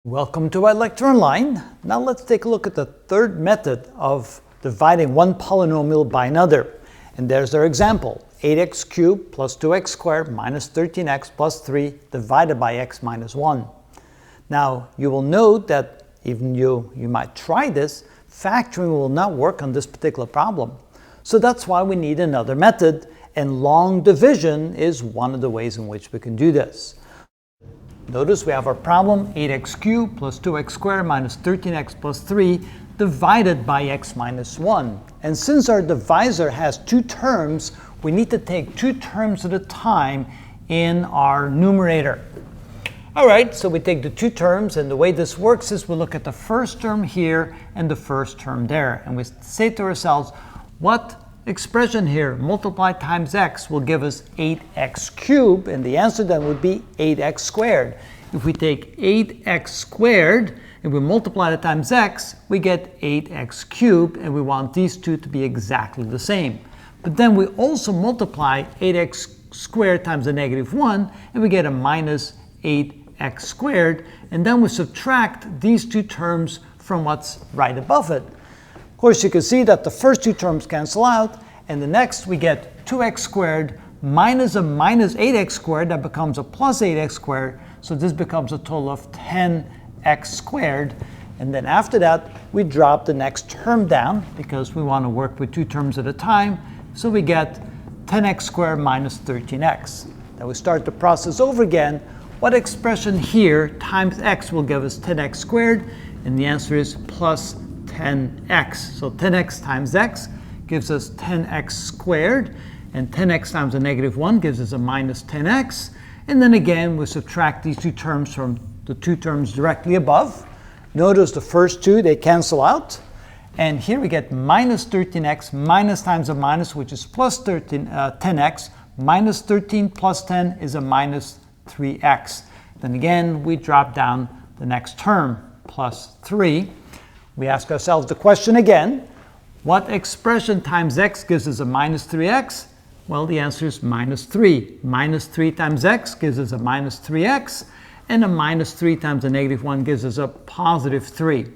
Welcome to our lecture online. Now let's take a look at the third method of dividing one polynomial by another. And there's our example, 8x cubed plus 2x squared minus 13x plus 3 divided by x minus 1. Now you will note that even you might try this, factoring will not work on this particular problem. So that's why we need another method, and long division is one of the ways in which we can do this. Notice we have our problem, 8x cubed plus 2x squared minus 13x plus 3 divided by x minus 1. And since our divisor has two terms, we need to take two terms at a time in our numerator. All right, so we take the two terms, and the way this works is we look at the first term here and the first term there. And we say to ourselves, what expression here, multiplied times x, will give us 8x cubed, and the answer then would be 8x squared. If we take 8x squared and we multiply it times x, we get 8x cubed, and we want these two to be exactly the same. But then we also multiply 8x squared times a negative 1, and we get a minus 8x squared, and then we subtract these two terms from what's right above it. Of course, you can see that the first two terms cancel out, and the next we get 2x squared minus a minus 8x squared. That becomes a plus 8x squared, so this becomes a total of 10x squared. And then after that, we drop the next term down because we want to work with two terms at a time, so we get 10x squared minus 13x. Then we start the process over again. What expression here times x will give us 10x squared? And the answer is plus 10x. So 10x times x gives us 10x squared, and 10x times a negative 1 gives us a minus 10x. And then again, we subtract these two terms from the two terms directly above. Notice the first two, they cancel out. And here we get minus 13x minus times a minus, which is plus 10x. Minus 13 plus 10 is a minus 3x. Then again, we drop down the next term, plus 3. We ask ourselves the question again, what expression times x gives us a minus 3x? Well, the answer is minus 3. Minus 3 times x gives us a minus 3x, and a minus 3 times a negative 1 gives us a positive 3.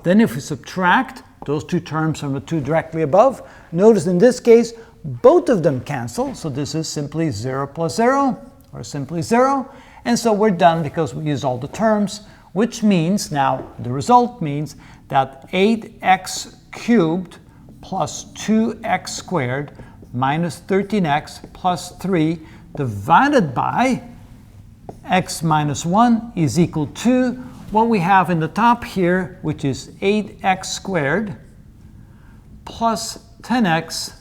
Then if we subtract those two terms from the two directly above, notice in this case, both of them cancel, so this is simply 0 plus 0, or simply 0, and so we're done because we use all the terms, which means now the result means that 8x cubed plus 2x squared minus 13x plus 3 divided by x minus 1 is equal to what we have in the top here, which is 8x squared plus 10x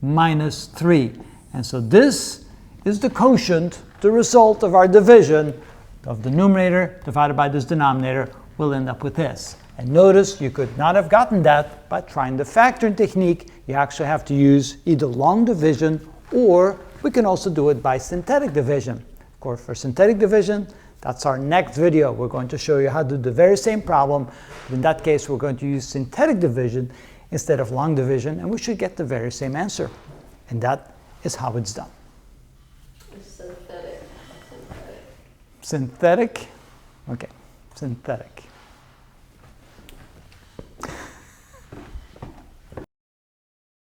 minus 3. And so this is the quotient, the result of our division of the numerator divided by this denominator. We'll end up with this. And notice you could not have gotten that by trying the factoring technique. You actually have to use either long division, or we can also do it by synthetic division. Of course, for synthetic division, that's our next video. We're going to show you how to do the very same problem. But in that case, we're going to use synthetic division instead of long division, and we should get the very same answer. And that is how it's done. Synthetic. Synthetic? Okay, synthetic.